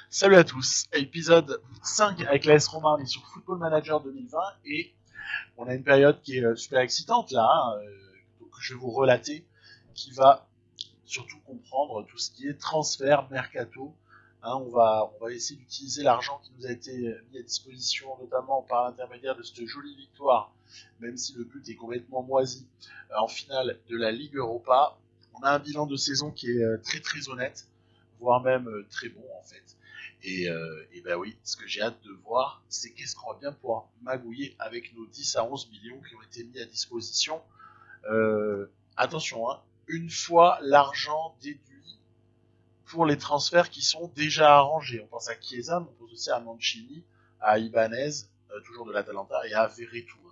Salut à tous, épisode 5 avec l'AS Roma, on est sur Football Manager 2020 et on a une période qui est super excitante là, que je vais vous relater, qui va surtout comprendre tout ce qui est transfert, mercato. On va essayer d'utiliser l'argent qui nous a été mis à disposition, notamment par l'intermédiaire de cette jolie victoire, même si le but est complètement moisi, en finale de la Ligue Europa. On a un bilan de saison qui est très très honnête, voire même très bon en fait. Et ben oui, ce que j'ai hâte de voir, c'est qu'est-ce qu'on va bien pouvoir magouiller avec nos 10 à 11 millions qui ont été mis à disposition. Attention, hein, une fois l'argent déduit pour les transferts qui sont déjà arrangés. On pense à Chiesa, mais on pense aussi à Mancini, à Ibanez, toujours de l'Atalanta, et à Veretout.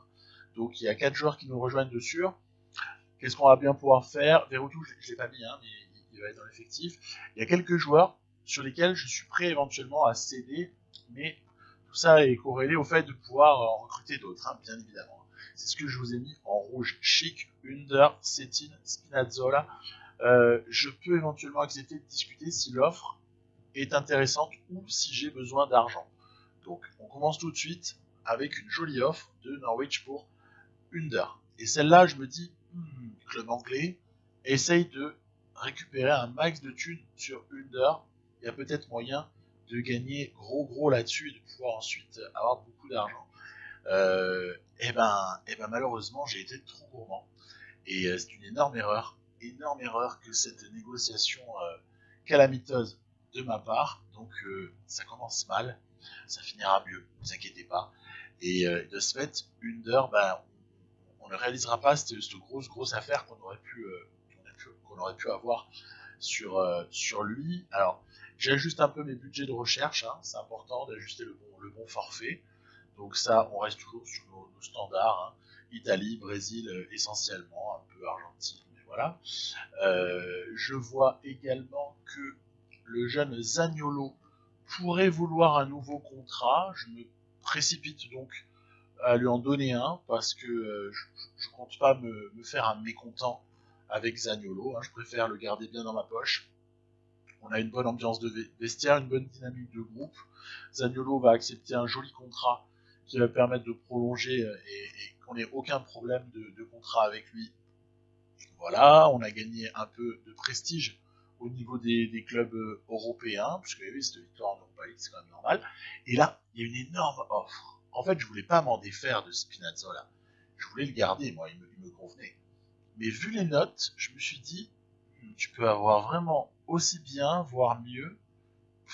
Donc il y a 4 joueurs qui nous rejoignent dessus. Qu'est-ce qu'on va bien pouvoir faire? Veretout, je ne l'ai pas mis, hein, mais il va être dans l'effectif. Il y a quelques joueurs sur lesquels je suis prêt éventuellement à céder, mais tout ça est corrélé au fait de pouvoir en recruter d'autres, hein, bien évidemment. C'est ce que je vous ai mis en rouge. Schick, Under, Cetin, Spinazzola. Je peux éventuellement accepter de discuter si l'offre est intéressante ou si j'ai besoin d'argent. Donc on commence tout de suite avec une jolie offre de Norwich pour Under. Et celle-là, je me dis, club anglais, essaye de récupérer un max de thunes sur Under. Il y a peut-être moyen de gagner gros là-dessus et de pouvoir ensuite avoir beaucoup d'argent. Et ben malheureusement, j'ai été trop gourmand. Et c'est une énorme erreur que cette négociation calamiteuse de ma part. Donc ça commence mal, ça finira mieux, ne vous inquiétez pas. Et de ce fait, Under, on ne réalisera pas cette grosse affaire qu'on aurait pu avoir sur lui. Alors, j'ajuste un peu mes budgets de recherche, hein, c'est important d'ajuster le bon forfait. Donc ça, on reste toujours sur nos standards, hein. Italie, Brésil essentiellement, un peu Argentine, mais voilà. Je vois également que le jeune Zaniolo pourrait vouloir un nouveau contrat. Je me précipite donc à lui en donner un parce que je compte pas me faire un mécontent avec Zaniolo, hein. Je préfère le garder bien dans ma poche. On a une bonne ambiance de vestiaire, une bonne dynamique de groupe. Zaniolo va accepter un joli contrat qui va permettre de prolonger et qu'on n'ait aucun problème de contrat avec lui. Voilà, on a gagné un peu de prestige au niveau des clubs européens, puisque oui, cette victoire en Europa League, c'est quand même normal. Et là, il y a une énorme offre. En fait, je voulais pas m'en défaire de Spinazzola. Je voulais le garder, moi, il me convenait. Mais vu les notes, je me suis dit, tu peux avoir vraiment aussi bien, voire mieux,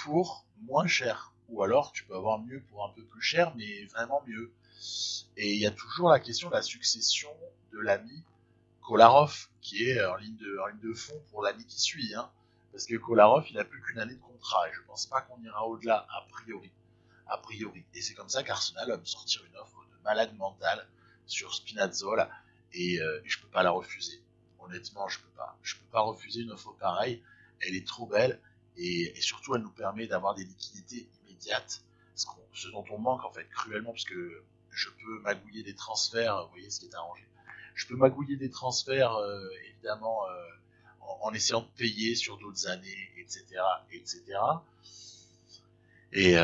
pour moins cher. Ou alors, tu peux avoir mieux pour un peu plus cher, mais vraiment mieux. Et il y a toujours la question de la succession de l'ami Kolarov, qui est en ligne de fond pour l'année qui suit, hein. Parce que Kolarov, il n'a plus qu'une année de contrat, et je pense pas qu'on ira au-delà, a priori. A priori. Et c'est comme ça qu'Arsenal va me sortir une offre de malade mental sur Spinazzola, et je peux pas la refuser. Honnêtement, je peux pas. Je peux pas refuser une offre pareille. Elle est trop belle, et surtout, elle nous permet d'avoir des liquidités immédiates, ce dont on manque en fait cruellement, parce que je peux magouiller des transferts, vous voyez ce qui est arrangé. Je peux magouiller des transferts, évidemment, en essayant de payer sur d'autres années, etc., etc. Et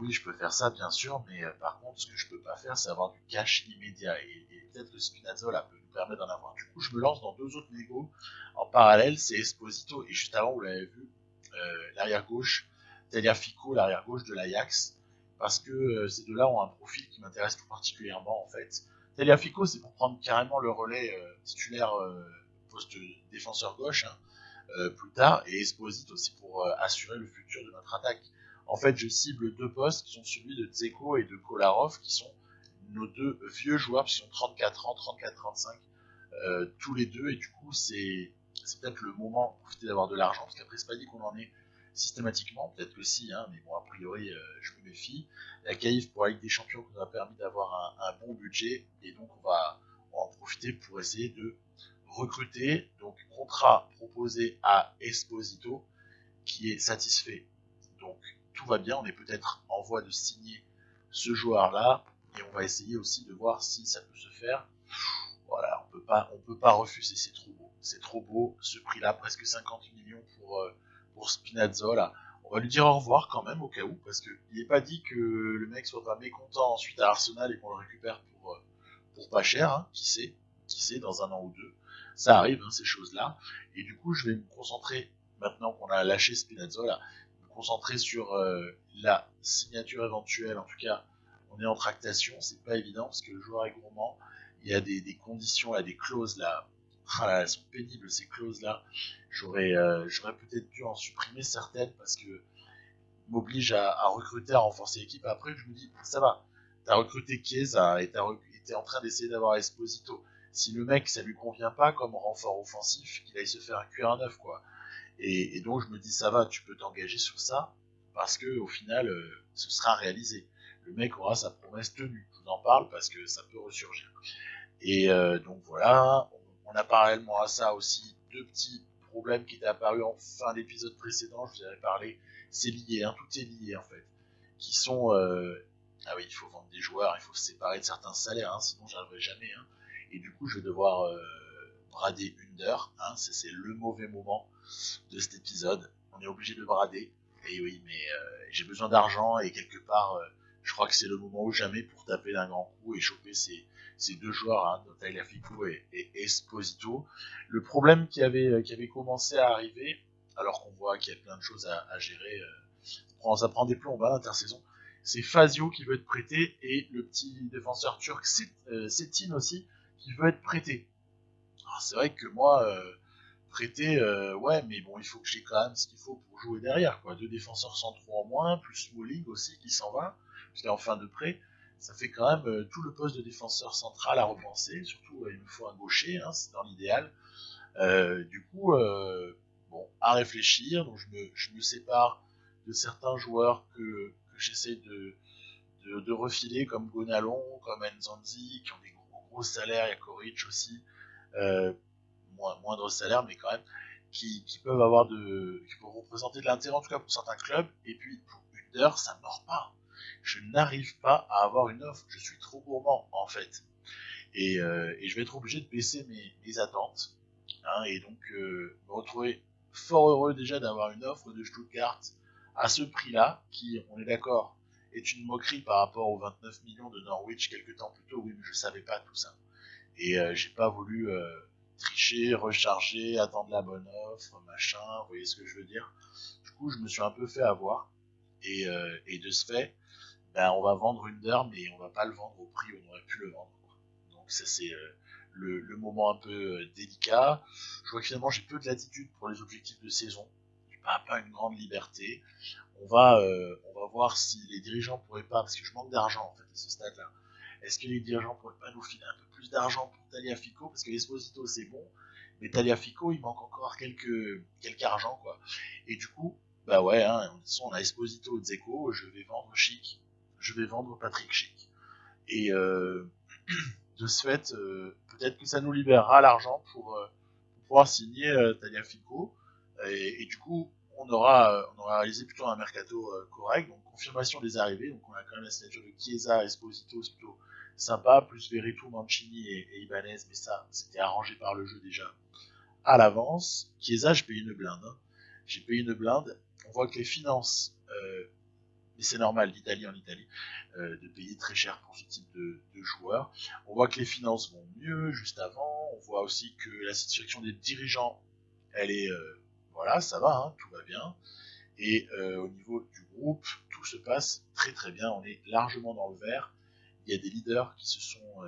oui, je peux faire ça, bien sûr, mais par contre, ce que je peux pas faire, c'est avoir du cash immédiat. Et peut-être que Spinazzola peut nous permettre d'en avoir. Du coup, je me lance dans deux autres négos en parallèle, c'est Esposito, et juste avant, vous l'avez vu, l'arrière-gauche, Tagliafico, l'arrière-gauche de l'Ajax, parce que ces deux-là ont un profil qui m'intéresse tout particulièrement, en fait. Tagliafico, c'est pour prendre carrément le relais titulaire poste défenseur gauche, hein, plus tard, et Esposito aussi pour assurer le futur de notre attaque. En fait, je cible deux postes qui sont celui de Dzeko et de Kolarov, qui sont nos deux vieux joueurs, qui sont 34 ans, 34-35, tous les deux, et du coup, c'est peut-être le moment de profiter d'avoir de l'argent, parce qu'après, c'est pas dit qu'on en ait systématiquement, peut-être que si, hein, mais bon, a priori, je me méfie. La CAIF pour la Ligue des Champions nous a permis d'avoir un bon budget, et donc on va en profiter pour essayer de recruter. Donc, contrat proposé à Esposito, qui est satisfait. Donc, tout va bien, on est peut-être en voie de signer ce joueur-là, et on va essayer aussi de voir si ça peut se faire. Voilà, on peut pas refuser, c'est trop beau, ce prix-là, presque 50 millions pour Spinazzola. On va lui dire au revoir quand même au cas où, parce qu'il n'est pas dit que le mec soit pas mécontent ensuite à Arsenal et qu'on le récupère pour pas cher, hein, qui sait, dans un an ou deux. Ça arrive, hein, ces choses-là. Et du coup, je vais me concentrer, maintenant qu'on a lâché Spinazzola, me concentrer sur la signature éventuelle. En tout cas, on est en tractation, c'est pas évident, parce que le joueur est gourmand. Il y a des conditions, il y a des clauses là. Ah là, elles sont pénibles ces clauses là. J'aurais peut-être dû en supprimer certaines parce que m'oblige à recruter, à renforcer l'équipe. Après, je me dis, ça va, t'as recruté Chiesa et t'es en train d'essayer d'avoir Esposito. Si le mec, ça lui convient pas comme renfort offensif, qu'il aille se faire un cuire un œuf, quoi. Et donc, je me dis, ça va, tu peux t'engager sur ça, parce que au final, ce sera réalisé. Le mec aura sa promesse tenue. Je vous en parle parce que ça peut ressurgir. Et donc voilà, on a parallèlement à ça aussi deux petits problèmes qui étaient apparus en fin d'épisode précédent, je vous avais parlé, c'est lié, hein, tout est lié en fait, qui sont, ah oui, il faut vendre des joueurs, il faut se séparer de certains salaires, hein, sinon j'arriverai jamais, hein. Et du coup je vais devoir brader Under, hein, c'est le mauvais moment de cet épisode, on est obligé de brader, et oui, mais j'ai besoin d'argent, et quelque part, je crois que c'est le moment ou jamais pour taper d'un grand coup et choper ces deux joueurs, hein, Tagliafico et Esposito. Le problème qui avait commencé à arriver, alors qu'on voit qu'il y a plein de choses à gérer, ça prend des plombs à l'intersaison, c'est Fazio qui veut être prêté et le petit défenseur turc Setin aussi qui veut être prêté. Alors, c'est vrai que moi, prêter, ouais, mais bon, il faut que j'ai quand même ce qu'il faut pour jouer derrière, quoi. Deux défenseurs centraux en moins, plus Smalling aussi qui s'en va, parce qu'il est en fin de prêt. Ça fait quand même tout le poste de défenseur central à repenser, surtout il me faut un gaucher, hein, c'est dans l'idéal. Du coup, bon, à réfléchir, donc je me sépare de certains joueurs que j'essaie de refiler, comme Gonalon, comme Nzanzi, qui ont des gros salaires, il y a Koric aussi, euh, moindre salaire, mais quand même, qui peuvent avoir qui peuvent représenter de l'intérêt en tout cas pour certains clubs. Et puis pour Under, ça ne mord pas. Je n'arrive pas à avoir une offre. Je suis trop gourmand en fait. Et je vais être obligé de baisser mes attentes. Hein, et donc me retrouver fort heureux déjà d'avoir une offre de Stuttgart à ce prix-là, qui, on est d'accord, est une moquerie par rapport aux 29 millions de Norwich quelques temps plus tôt. Oui, mais je savais pas tout ça. Et j'ai pas voulu tricher, recharger, attendre la bonne offre, machin, vous voyez ce que je veux dire. Du coup, je me suis un peu fait avoir. Et de ce fait, ben, on va vendre Under, mais on va pas le vendre au prix où on aurait pu le vendre, quoi. Donc ça, c'est le moment un peu délicat. Je vois que finalement, j'ai peu de latitude pour les objectifs de saison. J'ai pas une grande liberté. On va voir si les dirigeants pourraient pas, parce que je manque d'argent en fait à ce stade-là. Est-ce que les dirigeants pourraient pas nous filer un peu plus d'argent pour Tagliafico, parce que Esposito c'est bon, mais Tagliafico il manque encore quelques argent quoi. Et du coup, bah ouais, hein, on a Esposito, Dzeko, je vais vendre Chic, je vais vendre Patrick Chic. Et de ce fait, peut-être que ça nous libérera l'argent pour pouvoir signer Tagliafico. Et du coup, on aura réalisé plutôt un mercato correct. Donc, confirmation des arrivées. Donc, on a quand même la signature de Chiesa, Esposito, c'est plutôt sympa. Plus Veretout, Mancini et Ibanez. Mais ça, c'était arrangé par le jeu déjà à l'avance. Chiesa, je paye une blinde. Hein. J'ai payé une blinde. On voit que les finances mais c'est normal d'Italie en Italie, de payer très cher pour ce type de joueurs. On voit que les finances vont mieux juste avant, on voit aussi que la situation des dirigeants, elle est, voilà, ça va, hein, tout va bien. Et au niveau du groupe, tout se passe très très bien, on est largement dans le vert. Il y a des leaders qui se sont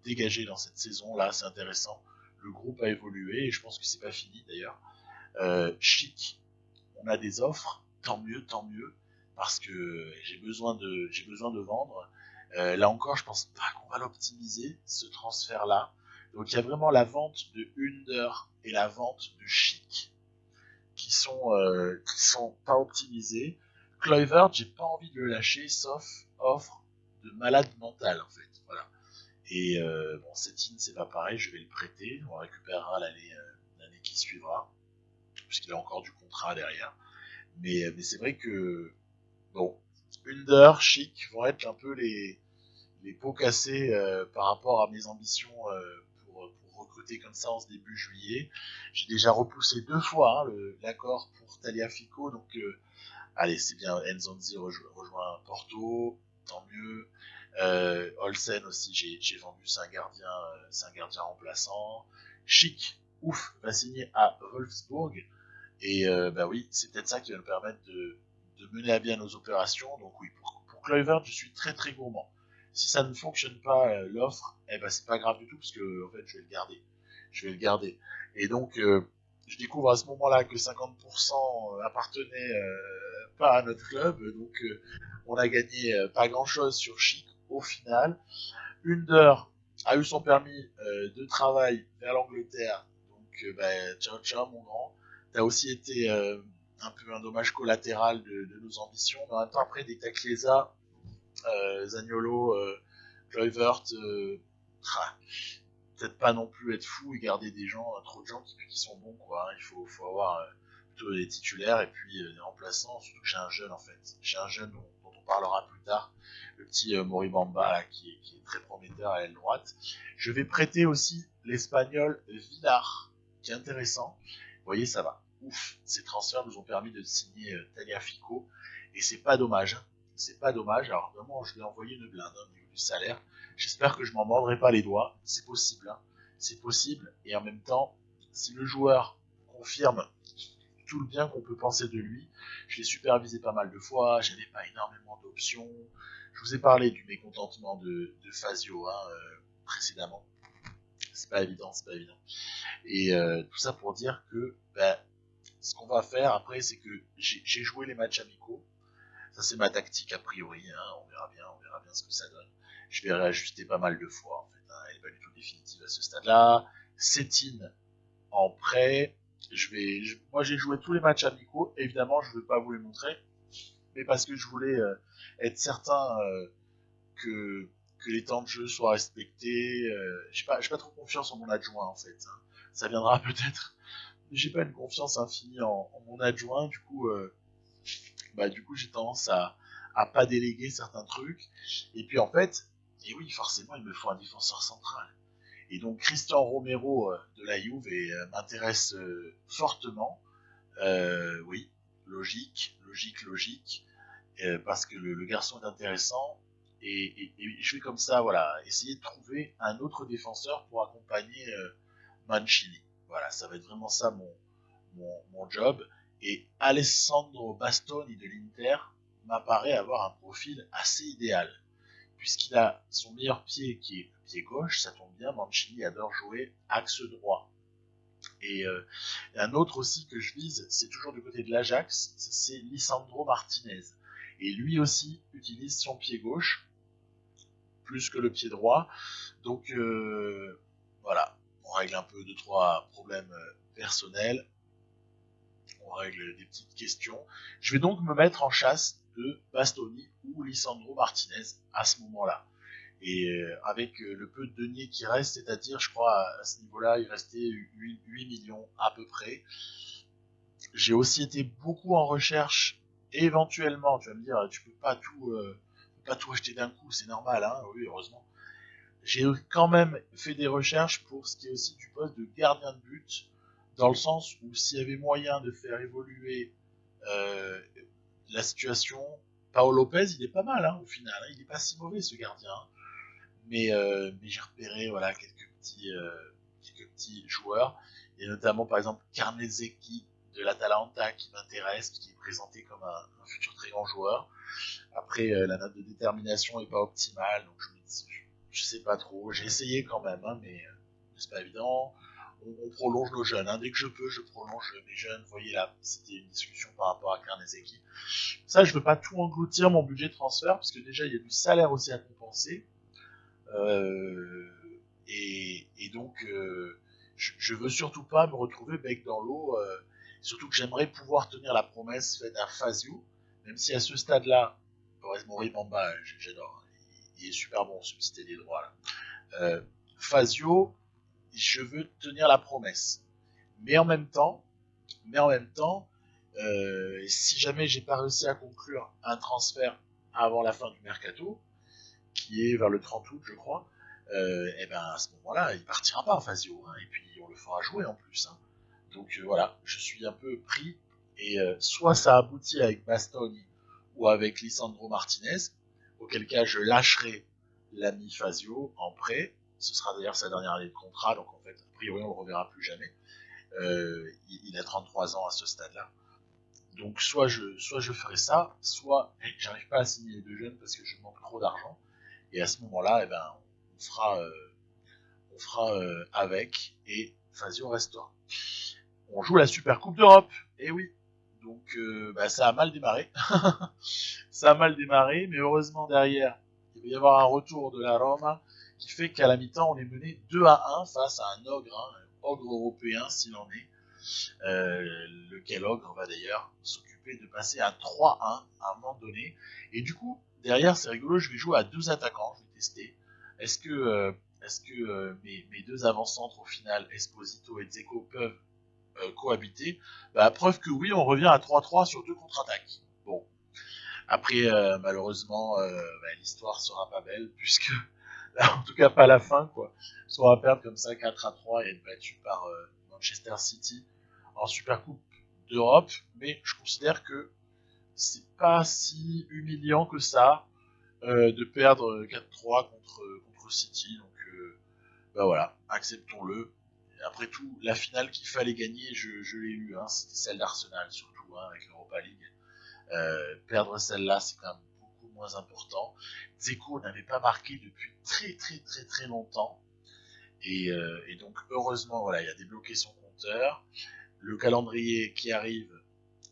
dégagés dans cette saison, là c'est intéressant. Le groupe a évolué et je pense que c'est pas fini d'ailleurs. Chic, on a des offres, tant mieux, parce que j'ai besoin de vendre. Là encore, je pense pas qu'on va l'optimiser, ce transfert-là. Donc il y a vraiment la vente de Under et la vente de Chic qui sont pas optimisées. Kluivert, j'ai pas envie de le lâcher, sauf offre de malade mental en fait. Voilà. Et bon, Setin, c'est pas pareil, je vais le prêter, on récupérera l'année qui suivra, puisqu'il a encore du contrat derrière. Mais c'est vrai que, bon, Under, Chic vont être un peu les pots cassés par rapport à mes ambitions pour recruter côté comme ça en ce début juillet. J'ai déjà repoussé 2 fois l'accord pour Tagliafico, donc allez, c'est bien, Nzonzi rejoint Porto, tant mieux. Olsen aussi, j'ai vendu, c'est un gardien remplaçant. Schick, ouf, va signer à Wolfsburg. Et bah oui, c'est peut-être ça qui va nous permettre de mener à bien nos opérations. Donc oui, pour Kluivert, je suis très très gourmand. Si ça ne fonctionne pas l'offre, eh ben c'est pas grave du tout parce que en fait je vais le garder. Je vais le garder. Et donc je découvre à ce moment-là que 50% appartenaient pas à notre club. Donc on a gagné pas grand-chose sur Chic au final. Under a eu son permis de travail vers l'Angleterre. Donc bah, ciao ciao mon grand. T'as aussi été un peu un dommage collatéral de nos ambitions. Mais en même temps après dès que t'as Chiesa, Zaniolo, Kluivert, peut-être pas non plus être fou et garder des gens, trop de gens qui sont bons quoi. Il faut avoir plutôt des titulaires et puis des remplaçants. Surtout que j'ai un jeune en fait. J'ai un jeune dont on parlera plus tard, le petit Moribamba là, qui est très prometteur à l'aile droite. Je vais prêter aussi l'espagnol Villar, qui est intéressant. Vous voyez, ça va. Ouf, ces transferts nous ont permis de signer Tagliafico et c'est pas dommage. C'est pas dommage. Alors vraiment, je lui ai envoyé une blinde au niveau du salaire. J'espère que je m'en mordrai pas les doigts. C'est possible. Hein. C'est possible. Et en même temps, si le joueur confirme tout le bien qu'on peut penser de lui, je l'ai supervisé pas mal de fois, j'avais pas énormément d'options. Je vous ai parlé du mécontentement de Fazio précédemment. C'est pas évident, c'est pas évident. Et tout ça pour dire que ce qu'on va faire après, c'est que j'ai joué les matchs amicaux. Ça c'est ma tactique a priori, hein. On verra bien ce que ça donne. Je vais réajuster pas mal de fois en fait. Hein. Elle n'est pas du tout définitive à ce stade-là. Cétine en prêt. Moi j'ai joué tous les matchs amicaux. Évidemment, je ne veux pas vous les montrer, mais parce que je voulais être certain que les temps de jeu soient respectés. J'ai pas trop confiance en mon adjoint en fait. Hein. Ça viendra peut-être. Mais j'ai pas une confiance infinie en mon adjoint. Du coup, j'ai tendance à pas déléguer certains trucs. Et puis en fait, et oui, forcément, il me faut un défenseur central. Et donc Christian Romero de la Juve m'intéresse fortement. Oui, logique, parce que le garçon est intéressant. Et je vais comme ça, voilà, essayer de trouver un autre défenseur pour accompagner Mancini. Voilà, ça va être vraiment ça mon job. Et Alessandro Bastoni de l'Inter m'apparaît avoir un profil assez idéal, puisqu'il a son meilleur pied qui est le pied gauche, ça tombe bien, Mancini adore jouer axe droit. Et un autre aussi que je vise, c'est toujours du côté de l'Ajax, c'est Lisandro Martinez. Et lui aussi utilise son pied gauche, plus que le pied droit. Donc voilà, on règle un peu 2-3 problèmes personnels, on règle des petites questions. Je vais donc me mettre en chasse de Bastoni ou Lisandro Martinez à ce moment-là. Et avec le peu de deniers qui reste, c'est-à-dire, je crois, à ce niveau-là, il restait 8 millions à peu près. J'ai aussi été beaucoup en recherche, éventuellement, tu vas me dire, tu peux pas tout acheter d'un coup, c'est normal, hein, oui, heureusement. J'ai quand même fait des recherches pour ce qui est aussi du poste de gardien de but, dans le sens où s'il y avait moyen de faire évoluer euh, la situation, Paolo Lopez, il est pas mal, hein, au final, hein, il est pas si mauvais ce gardien, hein. Mais j'ai repéré voilà quelques petits joueurs et notamment par exemple Carnesecchi de l'Atalanta qui m'intéresse, qui est présenté comme un futur très grand joueur. Après la note de détermination est pas optimale, donc je sais pas trop. J'ai essayé quand même, hein, mais c'est pas évident. On prolonge nos jeunes, hein. Dès que je peux, je prolonge mes jeunes. Vous voyez là, c'était une discussion par rapport à Carnesecchi. Ça, je veux pas tout engloutir mon budget de transfert parce que déjà il y a du salaire aussi à compenser. Euh, et donc, je veux surtout pas me retrouver bec dans l'eau. Surtout que j'aimerais pouvoir tenir la promesse faite à Fazio, même si à ce stade-là, Moribamba, j'adore. Il est super bon sur le petit ailier droit. Là. Fazio, je veux tenir la promesse. Mais en même temps, si jamais j'ai pas réussi à conclure un transfert avant la fin du mercato, qui est vers le 30 août, je crois, et ben à ce moment-là, il partira pas Fazio, hein, et puis on le fera jouer en plus. Hein. Donc voilà, je suis un peu pris, et soit ça aboutit avec Bastoni ou avec Lisandro Martinez, auquel cas je lâcherai l'ami Fazio en prêt. Ce sera d'ailleurs sa dernière année de contrat, donc en fait, a priori, on le reverra plus jamais. Il a 33 ans à ce stade-là. Donc soit je ferai ça, soit j'arrive pas à signer les deux jeunes parce que je manque trop d'argent. Et à ce moment-là, eh ben, on fera avec, et Fazio restera. On joue la Super Coupe d'Europe, et oui. Donc bah, ça a mal démarré. Ça a mal démarré, mais heureusement derrière, il va y avoir un retour de la Roma qui fait qu'à la mi-temps, on est mené 2-1 face à un ogre, hein, un ogre européen s'il en est. Lequel ogre va d'ailleurs s'occuper de passer à 3-1 à un moment donné. Et du coup, derrière, c'est rigolo, je vais jouer à deux attaquants, je vais tester. Est-ce que, mes deux avant-centres au final, Esposito et Dzeko, peuvent cohabiter? Bah, preuve que oui, on revient à 3-3 sur deux contre-attaques. Bon, après, malheureusement, bah, l'histoire sera pas belle, puisque, en tout cas pas la fin, quoi. On va perdre comme ça 4-3 et être battu par Manchester City en Super Coupe d'Europe, mais je considère que c'est pas si humiliant que ça de perdre 4-3 contre City, donc bah voilà, acceptons-le. Après tout, la finale qu'il fallait gagner, je l'ai eu, hein, c'était celle d'Arsenal surtout, hein, avec l'Europa League. Perdre celle-là, c'est quand même beaucoup moins important. Dzeko n'avait pas marqué depuis très longtemps, et donc heureusement, voilà, il a débloqué son compteur. Le calendrier qui arrive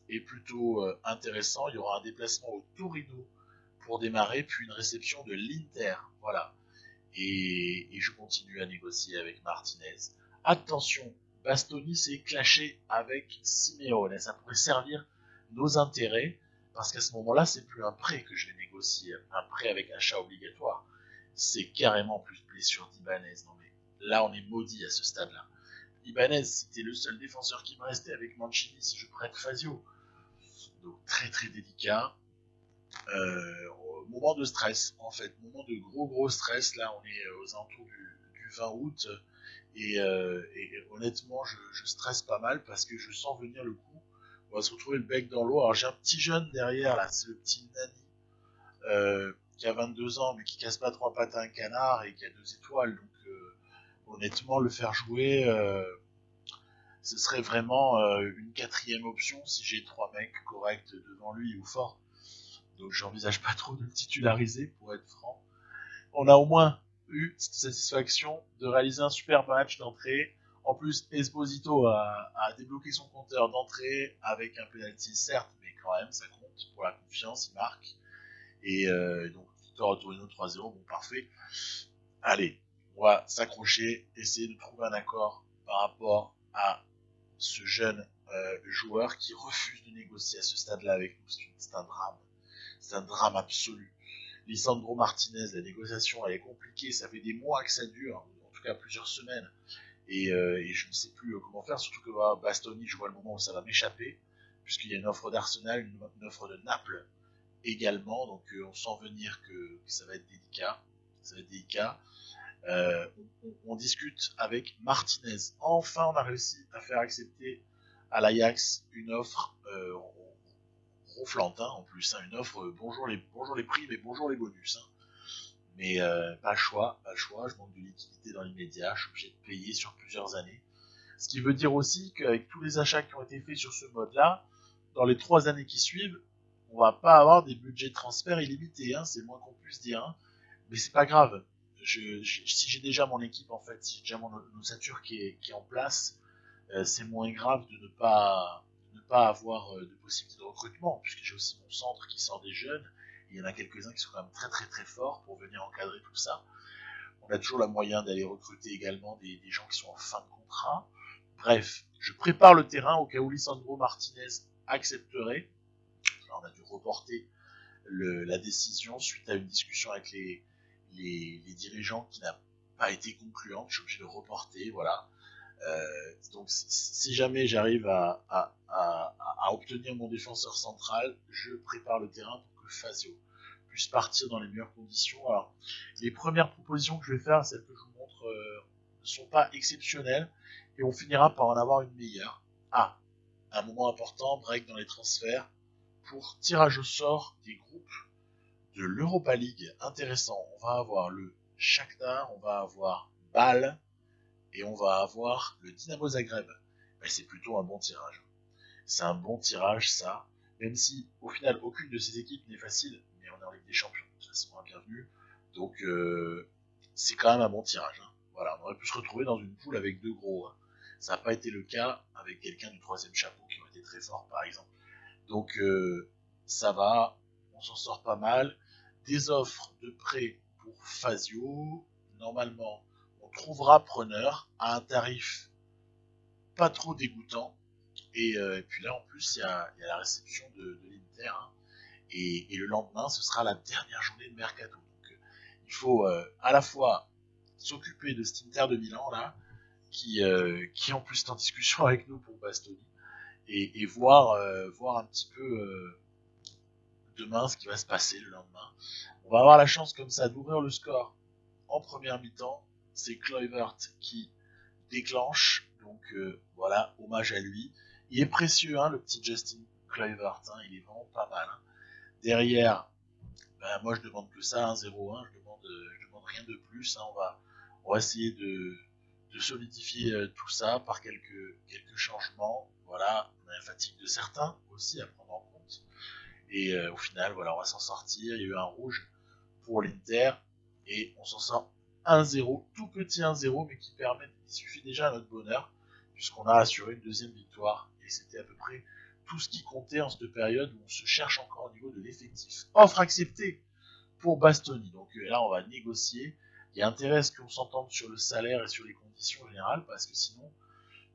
est plutôt intéressant. Il y aura un déplacement au Torino pour démarrer, puis une réception de l'Inter. Voilà. Et je continue à négocier avec Martinez. Attention, Bastoni s'est clashé avec Simeone. Ça pourrait servir nos intérêts, parce qu'à ce moment-là, c'est plus un prêt que je vais négocier, un prêt avec achat obligatoire. C'est carrément plus de blessure d'Ibanez. Non mais là, on est maudit à ce stade-là. Ibanez, c'était le seul défenseur qui me restait avec Mancini si je prête Fazio. Donc très délicat. Moment de stress, en fait, moment de gros stress. Là, on est aux alentours du 20 août, et honnêtement, je stresse pas mal parce que je sens venir le coup. On va se retrouver le bec dans l'eau. Alors j'ai un petit jeune derrière là, c'est le petit Nani, qui a 22 ans mais qui casse pas trois pattes à un canard et qui a 2 étoiles. Donc honnêtement, le faire jouer, ce serait vraiment une quatrième option si j'ai 3 mecs corrects devant lui ou forts. Donc j'envisage pas trop de le titulariser, pour être franc. On a au moins eu cette satisfaction de réaliser un super match d'entrée. En plus, Esposito a débloqué son compteur d'entrée avec un penalty, certes, mais quand même, ça compte pour la confiance, il marque. Et donc, victoire au Torino 3-0, bon, parfait. Allez, on va s'accrocher, essayer de trouver un accord par rapport à ce jeune joueur qui refuse de négocier à ce stade-là avec nous. C'est un drame. C'est un drame absolu. Lisandro Martinez, la négociation elle est compliquée, ça fait des mois que ça dure, en tout cas plusieurs semaines, et je ne sais plus comment faire, surtout que Bastoni, je vois le moment où ça va m'échapper, puisqu'il y a une offre d'Arsenal, une offre de Naples également, donc on sent venir que ça va être délicat. Ça va être délicat. On discute avec Martinez. Enfin, on a réussi à faire accepter à l'Ajax une offre ronflante, hein, en plus, hein, une offre bonjour les prix, mais bonjour les bonus. Hein. Mais pas le choix, je manque de liquidité dans l'immédiat, je suis obligé de payer sur plusieurs années. Ce qui veut dire aussi qu'avec tous les achats qui ont été faits sur ce mode-là, dans les 3 années qui suivent, on va pas avoir des budgets de transfert illimités, hein, c'est le moins qu'on puisse dire, hein. Mais c'est pas grave. Si j'ai déjà mon équipe, en fait, si j'ai déjà mon ossature qui est en place, c'est moins grave de ne pas avoir de possibilité de recrutement, puisque j'ai aussi mon centre qui sort des jeunes, et il y en a quelques-uns qui sont quand même très forts pour venir encadrer tout ça. On a toujours la moyen d'aller recruter également des gens qui sont en fin de contrat. Bref, je prépare le terrain au cas où Lisandro Martinez accepterait. Alors, on a dû reporter la décision suite à une discussion avec les dirigeants qui n'a pas été concluante. Je suis obligé de reporter, voilà. Donc si jamais j'arrive à obtenir mon défenseur central, je prépare le terrain pour que Fazio puisse partir dans les meilleures conditions. Alors, les premières propositions que je vais faire, celles que je vous montre, ne sont pas exceptionnelles, et on finira par en avoir une meilleure. Ah, un moment important, break dans les transferts, pour tirage au sort des groupes de l'Europa League. Intéressant, on va avoir le Shakhtar, on va avoir Bâle, et on va avoir le Dynamo Zagreb. Ben, c'est plutôt un bon tirage. C'est un bon tirage, ça. Même si, au final, aucune de ces équipes n'est facile, mais on est en Ligue des Champions, de toute façon, bienvenue. Donc, c'est quand même un bon tirage. Hein. Voilà, on aurait pu se retrouver dans une poule avec deux gros. Hein. Ça n'a pas été le cas avec quelqu'un du troisième chapeau qui aurait été très fort, par exemple. Donc, ça va, on s'en sort pas mal. Des offres de prêt pour Fazio. Normalement, on trouvera preneur à un tarif pas trop dégoûtant. Et puis là, en plus, il y a la réception de l'Inter. Hein. Et le lendemain, ce sera la dernière journée de Mercato. Donc, il faut à la fois s'occuper de cet Inter de Milan, là, qui en plus est en discussion avec nous pour Bastoni, et voir un petit peu demain ce qui va se passer le lendemain. On va avoir la chance comme ça d'ouvrir le score en première mi-temps. C'est Kluivert qui déclenche. Donc voilà, hommage à lui. Il est précieux, hein, le petit Justin Kluivert. Hein, il est vraiment pas mal. Hein. Derrière, ben, moi je demande que ça, 1-0-1. Je demande rien de plus. Hein, on va essayer de solidifier tout ça par quelques changements. Voilà, on a la fatigue de certains aussi à prendre en compte. Et au final, voilà, on va s'en sortir. Il y a eu un rouge pour l'Inter et on s'en sort 1-0, tout petit 1-0, mais qui permet, il suffit déjà à notre bonheur, puisqu'on a assuré une deuxième victoire. Et c'était à peu près tout ce qui comptait en cette période où on se cherche encore au niveau de l'effectif. Offre acceptée pour Bastoni. Donc là, on va négocier. Il y a intérêt à ce qu'on s'entende sur le salaire et sur les conditions générales, parce que sinon,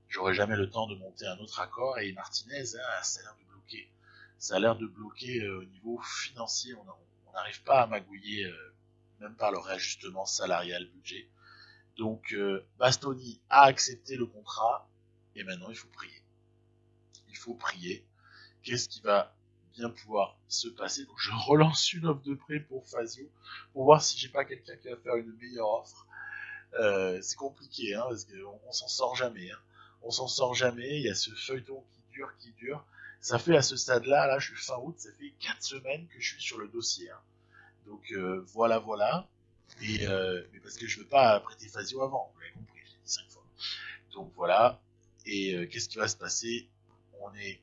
j'aurais jamais le temps de monter un autre accord. Et Martinez, hein, ça a l'air de bloquer. Ça a l'air de bloquer au niveau financier. On n'arrive pas à magouiller, même par le réajustement salarial budget. Donc Bastoni a accepté le contrat, et maintenant il faut prier. Il faut prier. Qu'est-ce qui va bien pouvoir se passer? Donc je relance une offre de prêt pour Fazio, pour voir si j'ai pas quelqu'un qui va faire une meilleure offre. C'est compliqué, hein, parce qu'on s'en sort jamais. Hein. On s'en sort jamais, il y a ce feuilleton qui dure. Ça fait à ce stade-là, là je suis fin août, ça fait 4 semaines que je suis sur le dossier. Hein. Donc voilà. Et mais parce que je veux pas prêter Fazio avant, vous l'avez compris, j'ai dit 5 fois. Donc voilà. Et qu'est-ce qui va se passer? On est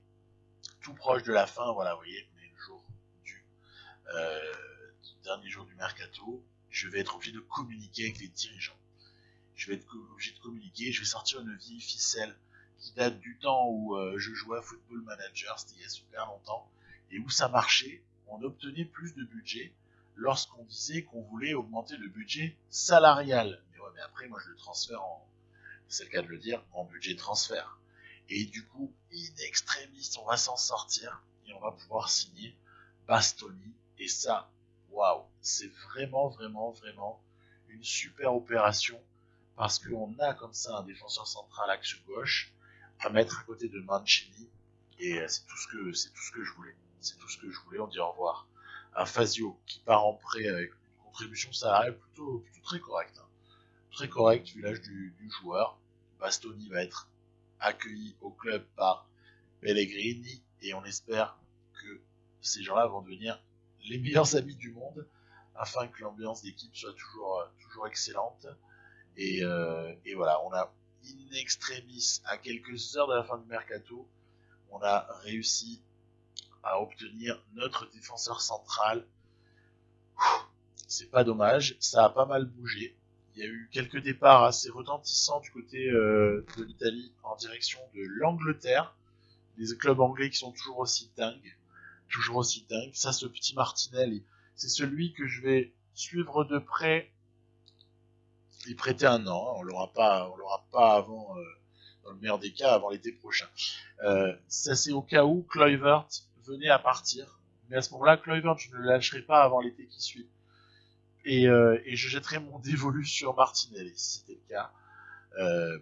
tout proche de la fin, voilà, vous voyez, on est le jour du dernier jour du mercato. Je vais être obligé de communiquer avec les dirigeants. Je vais être obligé de communiquer, je vais sortir une vieille ficelle qui date du temps où je jouais à Football Manager, c'était il y a super longtemps, et où ça marchait, on obtenait plus de budget lorsqu'on disait qu'on voulait augmenter le budget salarial. Mais ouais, mais après, moi je le transfère en, c'est le cas de le dire, en budget transfert. Et du coup, in extremis, on va s'en sortir et on va pouvoir signer Bastoni. Et ça, waouh, c'est vraiment une super opération parce qu'on a comme ça un défenseur central axe gauche à mettre à côté de Mancini et c'est tout ce que je voulais. C'est tout ce que je voulais. On dit au revoir à Fazio qui part en prêt avec une contribution salariale plutôt très correcte. Hein. Très correcte vu l'âge du joueur. Bastoni va être accueilli au club par Pellegrini et on espère que ces gens-là vont devenir les meilleurs amis du monde afin que l'ambiance d'équipe soit toujours excellente. Et voilà, on a in extremis à quelques heures de la fin du mercato, on a réussi à obtenir notre défenseur central. C'est pas dommage, ça a pas mal bougé. Il y a eu quelques départs assez retentissants du côté de l'Italie en direction de l'Angleterre. Les clubs anglais qui sont toujours aussi dingues. Ça, ce petit Martinelli, c'est celui que je vais suivre de près. Il prêtait 1 an, on l'aura pas avant, dans le meilleur des cas, avant l'été prochain. Ça c'est au cas où Kluivert venait à partir, mais à ce moment-là, Kluivert, je ne le lâcherai pas avant l'été qui suit. Et je jetterai mon dévolu sur Martinelli, si c'était le cas,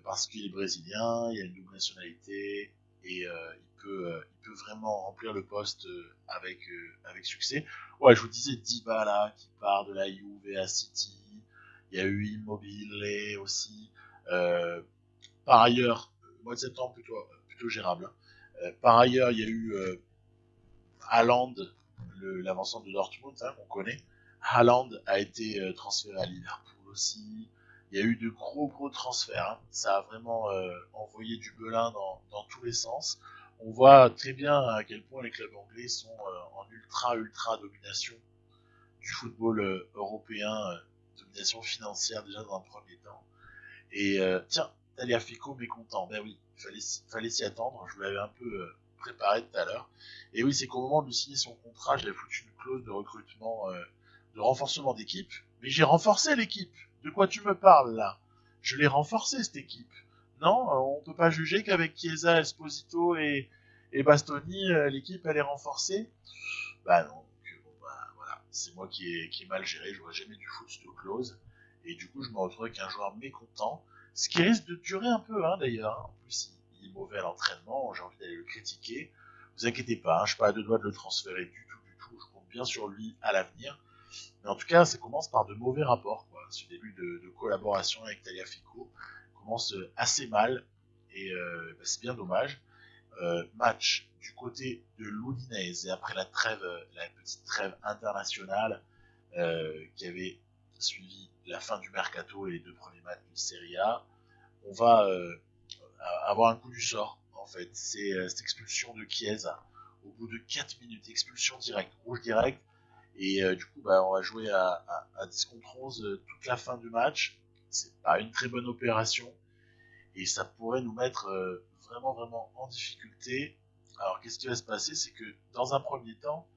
parce qu'il est brésilien, il a une double nationalité, et il il peut vraiment remplir le poste avec succès. Ouais, je vous disais Dybala qui part de la Juve à City. Il y a eu Immobile aussi. Par ailleurs, mois de septembre plutôt gérable. Par ailleurs, il y a eu Haaland, l'avancement de Dortmund, hein, qu'on connaît. Haaland a été transféré à Liverpool aussi. Il y a eu de gros transferts. Hein. Ça a vraiment envoyé du belin dans tous les sens. On voit très bien à quel point les clubs anglais sont en ultra domination du football européen, domination financière déjà dans un premier temps. Et tiens, Tagliafico mécontent. Ben oui, fallait s'y attendre. Je vous l'avais un peu préparé tout à l'heure. Et oui, c'est qu'au moment de signer son contrat, j'avais foutu une clause de recrutement, de renforcement d'équipe. Mais j'ai renforcé l'équipe. De quoi tu me parles là? Je l'ai renforcé cette équipe. Non, on peut pas juger qu'avec Chiesa, Esposito et Bastoni, l'équipe elle est renforcée. Bah non. Donc, bon, bah, voilà, c'est moi qui ai mal géré. J'aurais jamais dû foutre cette clause. Et du coup, je me retrouve avec un joueur mécontent. Ce qui risque de durer un peu, hein, d'ailleurs. En plus, il est mauvais à l'entraînement. J'ai envie d'aller le critiquer. Vous inquiétez pas, hein, je suis pas à deux doigts de le transférer du tout. Je compte bien sur lui à l'avenir. Mais en tout cas, ça commence par de mauvais rapports, quoi. Ce début de collaboration avec Tagliafico commence assez mal. Et bah, c'est bien dommage. Match du côté de l'Udinese après la petite trêve internationale qui avait suivi la fin du mercato et les deux premiers matchs de Serie A. On va avoir un coup du sort, en fait. C'est cette expulsion de Chiesa. Au bout de 4 minutes, expulsion directe, rouge direct. Et du coup, bah, on va jouer à 10 contre 11 toute la fin du match. C'est pas une très bonne opération. Et ça pourrait nous mettre vraiment en difficulté. Alors, qu'est-ce qui va se passer? C'est que, dans un premier temps,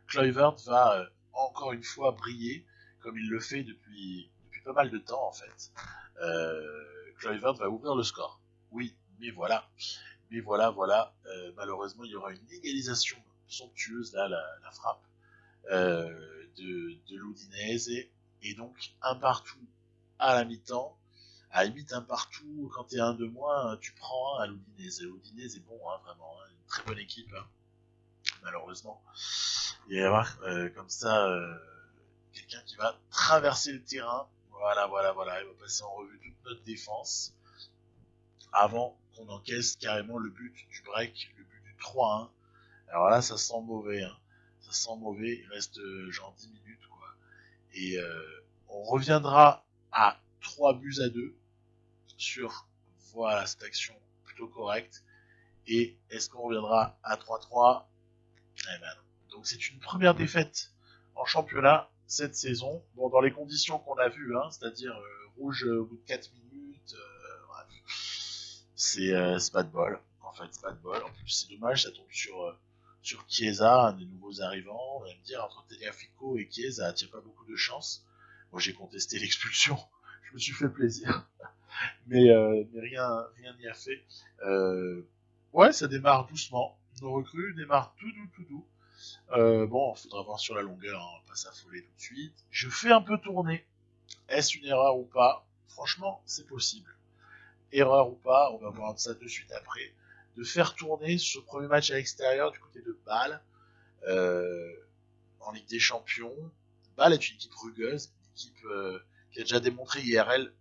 Kluivert va encore une fois briller, comme il le fait depuis pas mal de temps, en fait. Kluivert va ouvrir le score. Oui, mais voilà. Malheureusement, il y aura une égalisation somptueuse, là, la frappe de l'Udinese. Et donc, un partout à la mi-temps. À la limite, un partout, quand t'es un de moins, tu prends un à l'Udinese. L'Udinese est bon, hein, vraiment. Hein, une très bonne équipe, hein, malheureusement. Il va y avoir comme ça quelqu'un qui va traverser le terrain. Voilà. Il va passer en revue toute notre défense avant qu'on encaisse carrément le but du break, le but du 3-1. Alors là, ça sent mauvais. Hein. Ça sent mauvais. Il reste genre 10 minutes, quoi. Et on reviendra à 3-2 sur voilà cette action plutôt correcte. Et est-ce qu'on reviendra à 3-3? Eh ben non. Donc c'est une première défaite en championnat cette saison. Bon, dans les conditions qu'on a vues, hein, c'est-à-dire rouge au bout de 4 minutes, c'est pas de bol. En fait, c'est pas de bol. En plus, c'est dommage, ça tombe sur Chiesa, un des nouveaux arrivants. On va me dire, entre Tagliafico et Chiesa, il n'y a pas beaucoup de chance. Moi, j'ai contesté l'expulsion. Je me suis fait plaisir. Mais rien n'y a fait. Ouais, ça démarre doucement. Nos recrues démarrent tout doux. Bon, il faudra voir sur la longueur, hein, on va pas s'affoler tout de suite. Je fais un peu tourner. Est-ce une erreur ou pas? Franchement, c'est possible. Erreur ou pas, on va voir ça de suite après. De faire tourner ce premier match à l'extérieur du côté de Bâle, en Ligue des Champions. Bâle est une équipe rugueuse, une équipe qui a déjà démontré IRL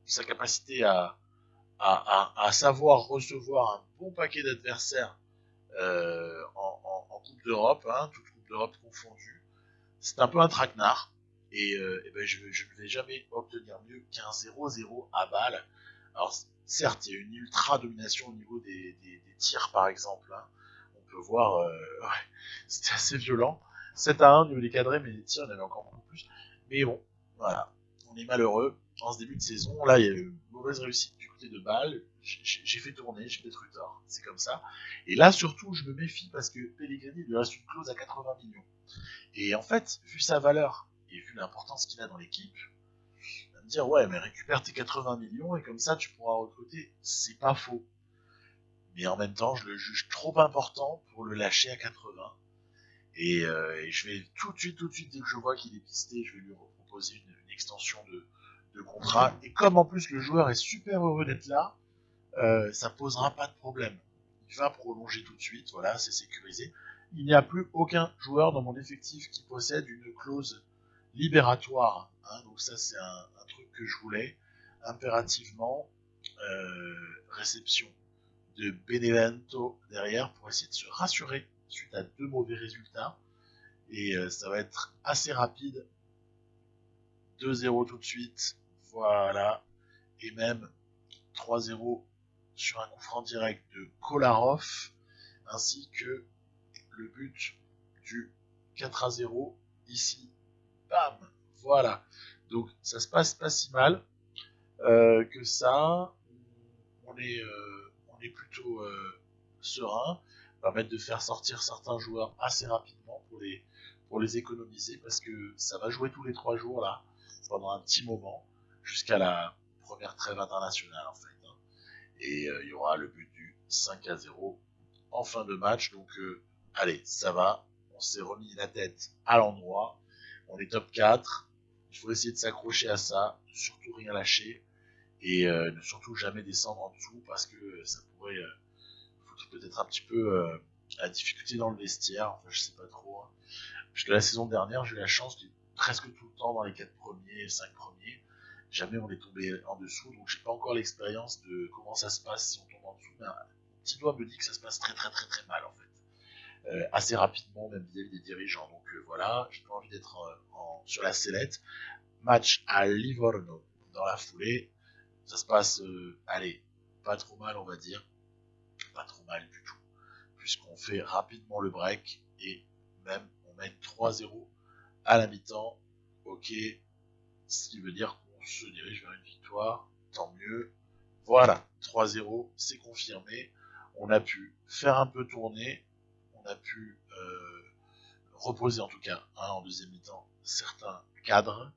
sa capacité à savoir recevoir un bon paquet d'adversaires en Coupe d'Europe, hein, toute Coupe d'Europe confondue. C'est un peu un traquenard. Et ben je ne vais jamais obtenir mieux qu'un 0-0 à Bâle. Alors, certes, il y a une ultra domination au niveau des tirs, par exemple. Hein. On peut voir, ouais, c'était assez violent. 7-1 au niveau des cadrés, mais les tirs, il y en avait encore beaucoup plus. Mais bon, voilà, on est malheureux. En ce début de saison, là, il y a eu une mauvaise réussite du côté de Bâle. J'ai fait tourner, j'ai peut-être eu tort. C'est comme ça. Et là, surtout, je me méfie parce que Pellegrini lui reste une clause à 80 millions. Et en fait, vu sa valeur et vu l'importance qu'il a dans l'équipe, il va me dire, ouais, mais récupère tes 80 millions et comme ça, tu pourras recruter. C'est pas faux. Mais en même temps, je le juge trop important pour le lâcher à 80. Et je vais tout de suite, dès que je vois qu'il est pisté, je vais lui proposer une extension de contrat. Et comme en plus le joueur est super heureux d'être là, ça posera pas de problème. il va prolonger tout de suite, voilà, c'est sécurisé. Il n'y a plus aucun joueur dans mon effectif qui possède une clause libératoire, hein, donc ça c'est un truc que je voulais, impérativement, réception de Benevento derrière pour essayer de se rassurer suite à 2 mauvais résultats, et ça va être assez rapide, 2-0 tout de suite, voilà, et même 3-0 sur un coup franc direct de Kolarov, ainsi que le but du 4-0 ici. Bam, voilà. Donc ça se passe pas si mal que ça. On est plutôt serein. Permettre de faire sortir certains joueurs assez rapidement pour les économiser, parce que ça va jouer tous les 3 jours là, pendant un petit moment, jusqu'à la première trêve internationale en fait. Hein. Et il y aura le but du 5-0 en fin de match. Donc allez, ça va. On s'est remis la tête à l'endroit. On est top 4. Il faut essayer de s'accrocher à ça, ne surtout rien lâcher, et ne surtout jamais descendre en dessous, parce que ça pourrait foutre peut-être un petit peu la difficulté dans le vestiaire. Enfin, je sais pas trop. Hein. Parce que la saison dernière, j'ai eu la chance d'être presque tout le temps dans les 4 premiers, 5 premiers. Jamais on est tombé en dessous, donc j'ai pas encore l'expérience de comment ça se passe si on tombe en dessous. Mais un petit doigt me dit que ça se passe très très très très mal en fait. Assez rapidement, même vis-à-vis des dirigeants. Donc voilà, j'ai pas envie d'être sur la sellette. Match à Livorno dans la foulée. Ça se passe, allez, pas trop mal on va dire. Pas trop mal du tout. Puisqu'on fait rapidement le break et même on mène 3-0 à la mi-temps. Ok, ce qui veut dire qu'on se dirige vers une victoire, tant mieux. Voilà, 3-0, c'est confirmé. On a pu faire un peu tourner, on a pu reposer en tout cas en deuxième mi-temps certains cadres,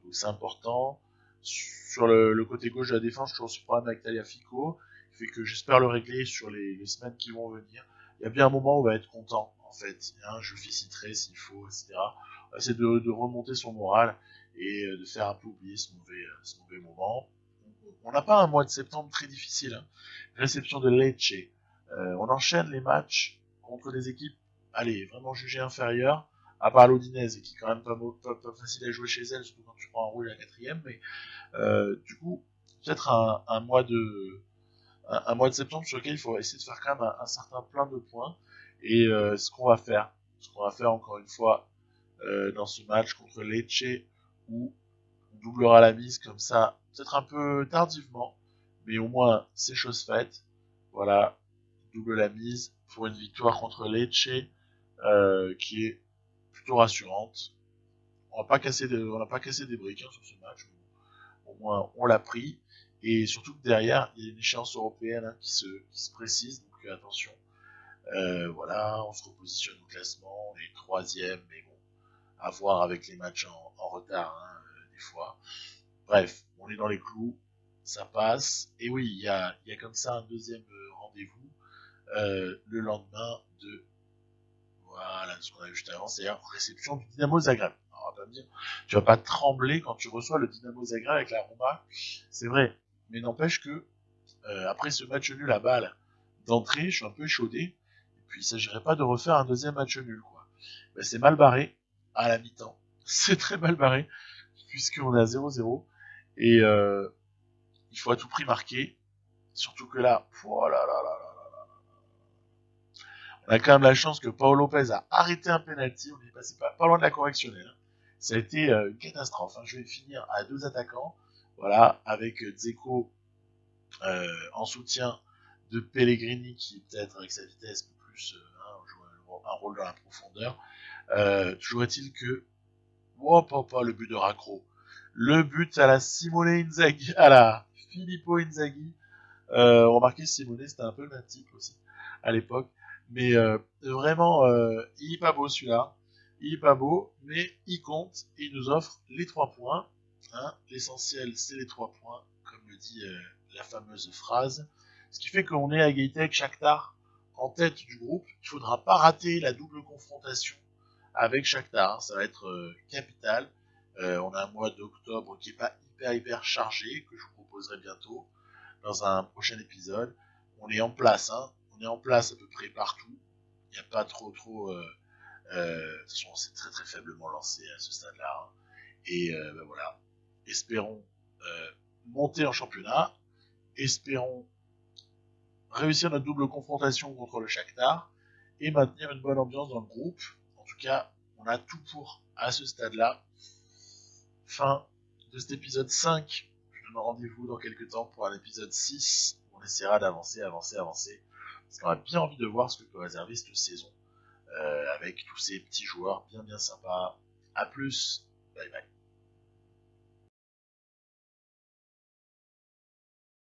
donc c'est important. Sur le côté gauche de la défense, toujours ce problème avec Tagliafico, qui fait que j'espère le régler sur les semaines qui vont venir. Il y a bien un moment où on va être content, en fait. Je féliciterai s'il faut, etc. On va essayer de remonter son moral et de faire un peu oublier ce mauvais moment. On n'a pas un mois de septembre très difficile. Hein. Réception de Lecce. On enchaîne les matchs contre des équipes, allez, vraiment jugées inférieures, à part l'Odinese, qui est quand même pas facile à jouer chez elle, surtout quand tu prends un rouge à la 4ème, mais du coup, peut-être un mois de septembre sur lequel il faut essayer de faire quand même un certain plein de points, et ce qu'on va faire encore une fois dans ce match contre Lecce, où on doublera la mise comme ça, peut-être un peu tardivement, mais au moins c'est chose faite. Voilà, double la mise pour une victoire contre Lecce qui est plutôt rassurante. On n'a pas cassé des briques sur ce match. Au moins on l'a pris, et surtout que derrière il y a une échéance européenne qui se précise, donc attention. Voilà, on se repositionne au classement, on est 3ème, mais bon, à voir avec les matchs en retard, hein, des fois. Bref, on est dans les clous, ça passe. Et oui, il y a comme ça un deuxième rendez-vous le lendemain de voilà ce qu'on a vu juste avant, c'est-à-dire réception du Dynamo Zagreb. Alors, on va pas me dire, tu vas pas trembler quand tu reçois le Dynamo Zagreb avec la Roma, c'est vrai. Mais n'empêche que après ce match nul à balle d'entrée, je suis un peu échaudé. Et puis il s'agirait pas de refaire un deuxième match nul, quoi. Ben, c'est mal barré à la mi-temps. C'est très mal barré puisqu'on est à 0-0 et il faut à tout prix marquer. Surtout que là, oh là là là là, on a quand même la chance que Paolo Lopez a arrêté un penalty. On est passé pas loin de la correctionnelle. Ça a été une catastrophe. Hein. Je vais finir à 2 attaquants, voilà, avec Dzeko en soutien de Pellegrini qui peut-être avec sa vitesse peut plus joue un rôle dans la profondeur. Toujours est-il que le but de Racro, le but à la Simone Inzaghi, à la Filippo Inzaghi. Remarquez, Simone, c'était un peu le même type aussi à l'époque. Mais vraiment, il est pas beau celui-là. Il est pas beau, mais il compte et il nous offre les 3 points. Hein. L'essentiel, c'est les 3 points, comme le dit la fameuse phrase. Ce qui fait qu'on est à égalité avec Shakhtar en tête du groupe. Il faudra pas rater la double confrontation avec Shakhtar. Hein. Ça va être capital. On a un mois d'octobre qui est pas hyper chargé, que je vous proposerai bientôt dans un prochain épisode. On est en place, hein. On est en place à peu près partout. Il n'y a pas trop... de toute façon, c'est très très faiblement lancé à ce stade-là. Hein. Et voilà. Espérons monter en championnat. Espérons réussir notre double confrontation contre le Shakhtar et maintenir une bonne ambiance dans le groupe. En tout cas, on a tout pour à ce stade-là. Fin de cet épisode 5. Je donne rendez-vous dans quelques temps pour un épisode 6. On essaiera d'avancer. Parce qu'on a bien envie de voir ce que peut réserver cette saison. Avec tous ces petits joueurs bien sympas. A plus.